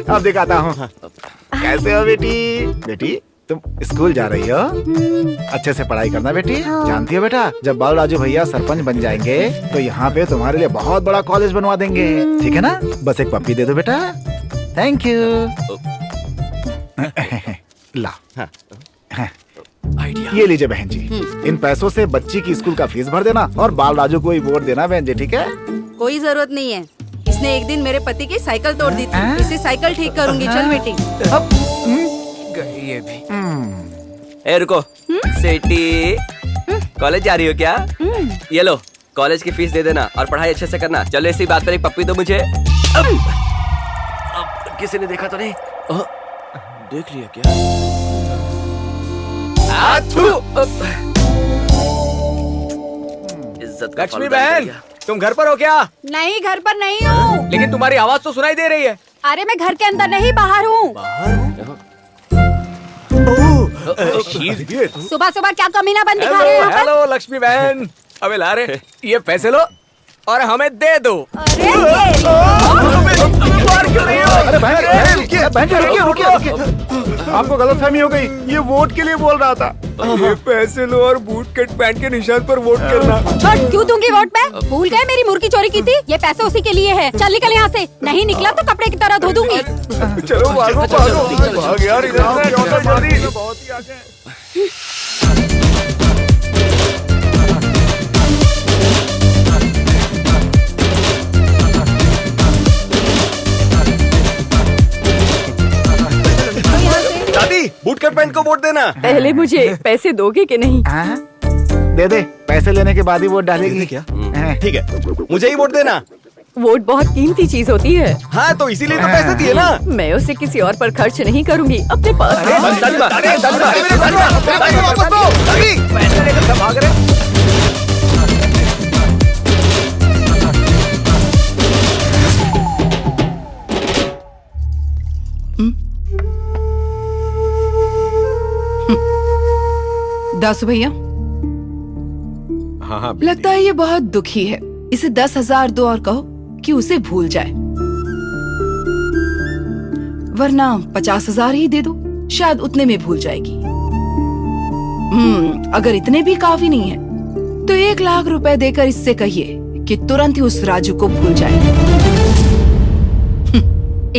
अब दिखाता हूँ। कैसे हो बेटी? बेटी तुम स्कूल जा रही हो? अच्छे से पढ़ाई करना बेटी। जानती हो बेटा, जब बाल राजू भैया सरपंच बन जाएंगे तो यहाँ पे तुम्हारे लिए बहुत बड़ा कॉलेज बनवा देंगे, ठीक है ना? बस एक पप्पी दे दो बेटा। Thank you. ला ये लीजिए बहन जी, इन पैसों से बच्ची की स्कूल का फीस भर देना और बाल राजू को ही वोट देना बहन जी, ठीक है? कोई जरूरत नहीं है, इसने एक दिन मेरे पति की साइकिल तोड़ दी थी, इसे साइकिल ठीक करूंगी। चल बेटी। ये भी। ए रुको, सेठी कॉलेज जा रही हो क्या? ये लो कॉलेज की फीस दे देना और पढ़ाई अच्छे से करना। चलो इसी बात पर एक पप्पी दो मुझे। अब किसी ने देखा तो नहीं? देख लिया क्या? इज्जत का लक्ष्मी बहन, तुम घर पर हो क्या? नहीं, घर पर नहीं हूँ। लेकिन तुम्हारी आवाज तो सुनाई दे रही है। अरे मैं घर के अंदर नहीं, बाहर हूँ। सुबह सुबह क्या कमीना बन दिखा रहे हो? हेलो लक्ष्मी बहन, अबे ला रे, ये पैसे लो और हमें दे दो। अरे बहन जी रुकिए। आपको गलतफहमी हो गई, ये वोट के लिए बोल रहा था। ये पैसे लो और बूट कट पैंट के निशान पर वोट करना। छोड़, क्यों दूंगी वोट मैं? भूल गए मेरी मुर्गी चोरी की थी? ये पैसे उसी के लिए है। चल निकल यहाँ से, नहीं निकला तो कपड़े की तरह धो दूंगी। चलो भागो भाग यार, इधर से बहुत ही आगे। दादी, बूट कट पैंट को वोट देना। पहले मुझे पैसे दोगे कि नहीं? दे दे, पैसे लेने के बाद ही वोट डालेगी क्या? ठीक है, मुझे ही वोट देना। वोट बहुत कीमती चीज होती है। हाँ तो इसीलिए तो पैसे दिए ना। मैं उसे किसी और पर खर्च नहीं करूंगी, अपने पास। पैसे लेकर सब भाग रहे। दासू भैया, हाँ लगता है ये बहुत दुखी है। इसे 10,000 दो और कहो कि उसे भूल जाए, वरना 50,000 ही दे दो, शायद उतने में भूल जाएगी। अगर इतने भी काफी नहीं है तो 1 लाख रुपए देकर इससे कहिए कि तुरंत ही उस राजू को भूल जाए।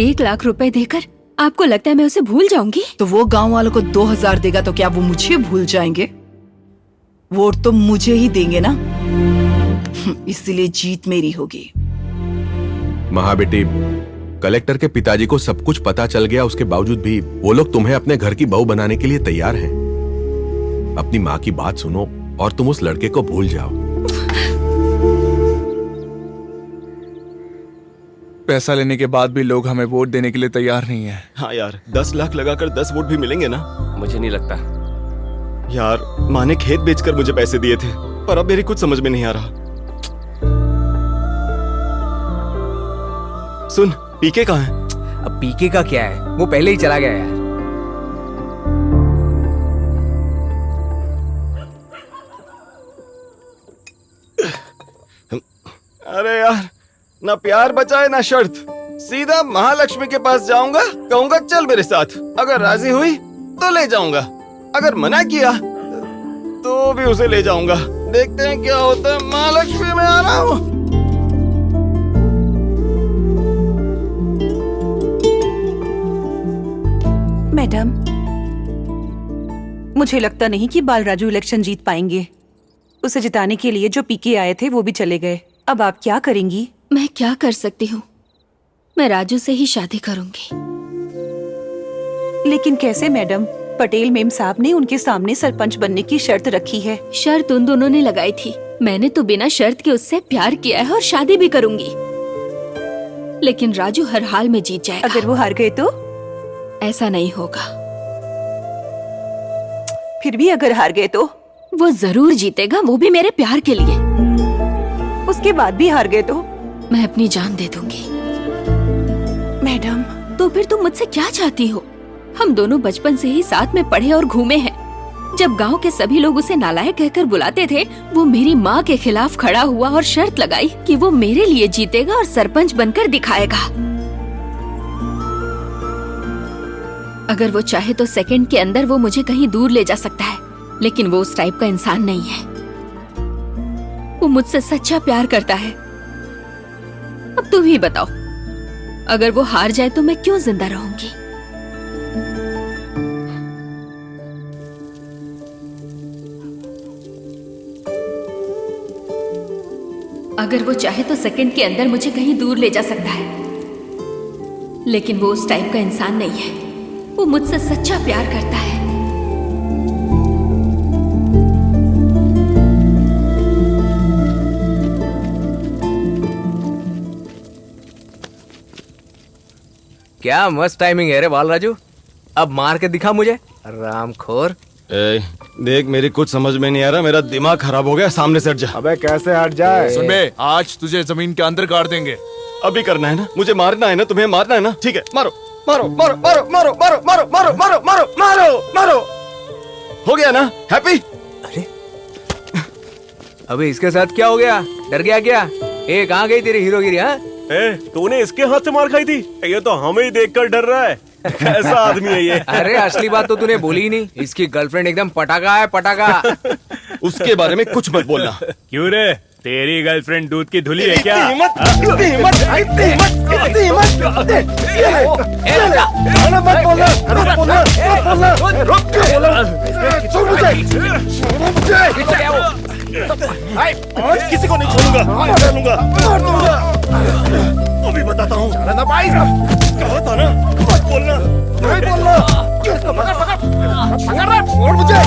1 लाख रुपए देकर आपको लगता है मैं उसे भूल जाऊंगी? तो वो गांव वालों को 2,000 देगा तो क्या वो मुझे भूल जाएंगे? वोट तो मुझे ही देंगे ना, इसलिए जीत मेरी होगी। महाबेटी, कलेक्टर के पिताजी को सब कुछ पता चल गया, उसके बावजूद भी वो लोग तुम्हें अपने घर की बहू बनाने के लिए तैयार हैं। अपनी माँ की बात सुनो और तुम उस लड़के को भूल जाओ। पैसा लेने के बाद भी लोग हमें वोट देने के लिए तैयार नहीं है। हाँ यार, 10 लाख लगाकर 10 वोट भी मिलेंगे ना? मुझे नहीं लगता। यार माँ ने खेत बेचकर मुझे पैसे दिए थे, पर अब मेरी कुछ समझ में नहीं आ रहा। सुन, पीके कहाँ है? अब पीके का क्या है, वो पहले ही चला गया यार। अरे यार, ना प्यार बचा है ना शर्त। सीधा महालक्ष्मी के पास जाऊंगा, कहूंगा चल मेरे साथ। अगर राजी हुई तो ले जाऊंगा, अगर मना किया तो भी उसे ले जाऊंगा। देखते हैं क्या होता है। महालक्ष्मी में आ रहा हूँ। मैडम, मुझे लगता नहीं कि बाल राजू इलेक्शन जीत पाएंगे। उसे जिताने के लिए जो पीके आए थे वो भी चले गए। अब आप क्या करेंगी? मैं क्या कर सकती हूँ? मैं राजू से ही शादी करूंगी। लेकिन कैसे मैडम? पटेल मेम साहब ने उनके सामने सरपंच बनने की शर्त रखी है। शर्त उन दोनों ने लगाई थी, मैंने तो बिना शर्त के उससे प्यार किया है और शादी भी करूंगी। लेकिन राजू हर हाल में जीत जाएगा। अगर वो हार गए तो? ऐसा नहीं होगा। फिर भी अगर हार गए तो? वो जरूर जीतेगा, वो भी मेरे प्यार के लिए। उसके बाद भी हार गए तो? मैं अपनी जान दे दूंगी। मैडम, तो फिर तुम मुझसे क्या चाहती हो? हम दोनों बचपन से ही साथ में पढ़े और घूमे हैं। जब गांव के सभी लोग उसे नालायक कहकर बुलाते थे, वो मेरी माँ के खिलाफ खड़ा हुआ और शर्त लगाई कि वो मेरे लिए जीतेगा और सरपंच बनकर दिखाएगा। अगर वो चाहे तो सेकंड के अंदर वो मुझे कहीं दूर ले जा सकता है, लेकिन वो उस टाइप का इंसान नहीं है। वो मुझसे सच्चा प्यार करता है। अब तुम ही बताओ, अगर वो हार जाए तो मैं क्यों जिंदा रहूंगी? अगर वो चाहे तो सेकंड के अंदर मुझे कहीं दूर ले जा सकता है, लेकिन वो उस टाइप का इंसान नहीं है। वो मुझसे सच्चा प्यार करता है। क्या मस्त टाइमिंग है रे बाल राजू। अब मार के दिखा मुझे, रामखोर। ए, देख मेरी कुछ समझ में नहीं आ रहा, मेरा दिमाग खराब हो गया, सामने से हट जा। अबे कैसे हट जाए? सुन बे, आज तुझे जमीन के अंदर गाड़ देंगे। अभी करना है ना, मुझे मारना है ना, तुम्हें मारना है ना, ठीक है, मारो मारो मारो मारो मारो मारो मारो मारो मारो मारो मारो मारो। हो गया ना हैप्पी? अरे अबे इसके साथ क्या हो गया? डर गया क्या? ए कहाँ गई तेरी हीरोगिरी? हाँ, तूने इसके हाथ से मार खाई थी? ये तो हमें ही देखकर डर रहा है। कैसा आदमी है ये? अरे असली बात तो तूने बोली ही नहीं। इसकी गर्लफ्रेंड एकदम पटाखा है, पटाखा। उसके बारे में कुछ मत बोलना। क्यों रे, तेरी गर्लफ्रेंड दूध की धुली है क्या? आज किसी को नहीं छोड़ूंगा, मार दूंगा, मार दूंगा। अभी बताता हूँ। कहा था ना, मत बोलना, नहीं बोलना। इसको पकड़ पकड़ पकड़ रहा, छोड़ मुझे।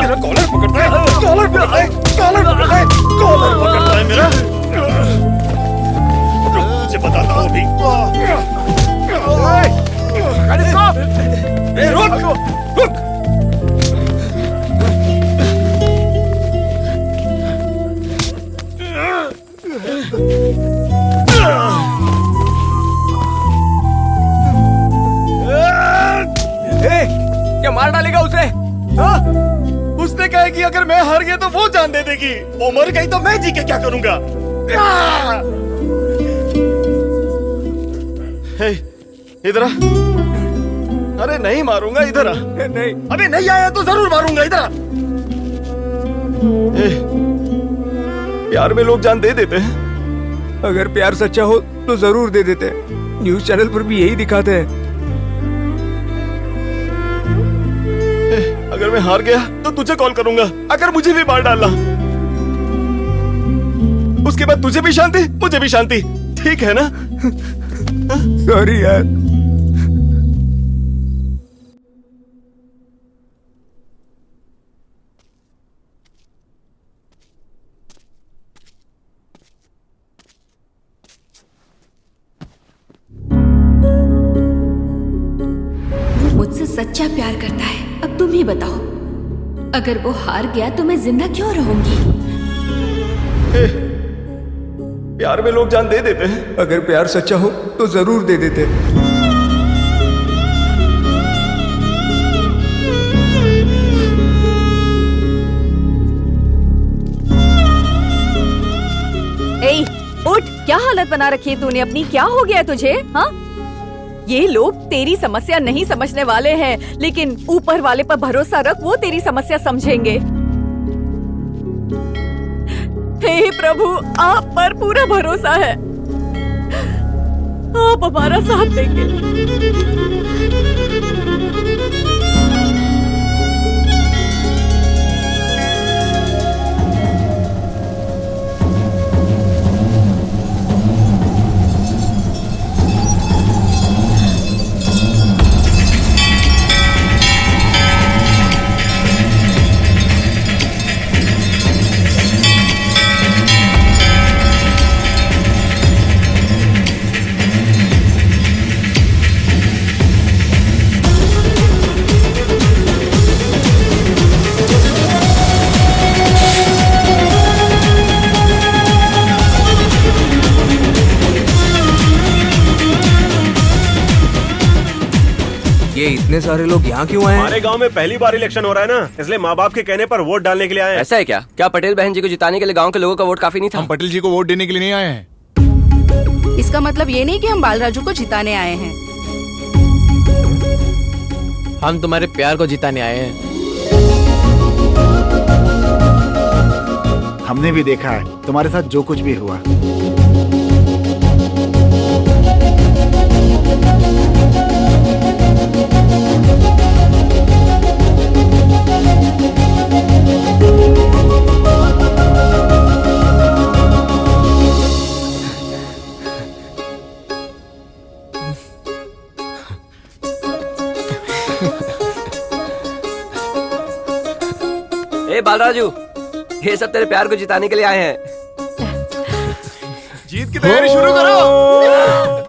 मेरा कॉलर पकड़ता है, कॉलर पकड़ता है, कॉलर पकड़ता है, कॉलर पकड़ता है मेरा। मुझे बताता हूँ अभी। रुक रुक। क्या मार डालेगा उसे? उसने कहा कि अगर मैं हार गया तो वो जान दे देगी। वो मर गई तो मैं जी के क्या करूंगा? इधर आ। अरे नहीं मारूंगा, इधर आ। नहीं, अबे नहीं आया तो जरूर मारूंगा, इधर आ। प्यार में लोग जान दे देते हैं। अगर प्यार सच्चा हो तो जरूर दे देते। न्यूज चैनल पर भी यही दिखाते हैं। अगर मैं हार गया तो तुझे कॉल करूंगा, अगर मुझे भी मार डालना। उसके बाद तुझे भी शांति, मुझे भी शांति, ठीक है ना? सॉरी यार। मुझसे सच्चा प्यार करता है। अब तुम ही बताओ, अगर वो हार गया तो मैं जिंदा क्यों रहूंगी? प्यार में लोग जान दे देते हैं। अगर प्यार सच्चा हो तो जरूर दे देते। ए, उठ। क्या हालत बना रखी है तूने अपनी? क्या हो गया तुझे? हाँ, ये लोग तेरी समस्या नहीं समझने वाले हैं, लेकिन ऊपर वाले पर भरोसा रख, वो तेरी समस्या समझेंगे। हे प्रभु, आप पर पूरा भरोसा है, आप हमारा साथ देंगे। इतने सारे लोग यहाँ क्यों आए हैं? हमारे गांव में पहली बार इलेक्शन हो रहा है ना, इसलिए माँ बाप के कहने पर वोट डालने के लिए आए हैं। ऐसा है क्या? क्या पटेल बहन जी को जिताने के लिए गांव के लोगों का वोट काफी नहीं था? हम पटेल जी को वोट देने के लिए नहीं आए हैं। इसका मतलब ये नहीं कि हम बालराजू को जिताने आए हैं। हम तुम्हारे प्यार को जिताने आए हैं। हमने भी देखा है तुम्हारे साथ जो कुछ भी हुआ। ए बालराजू, ये सब तेरे प्यार को जिताने के लिए आए हैं। जीत की तैयारी शुरू करो।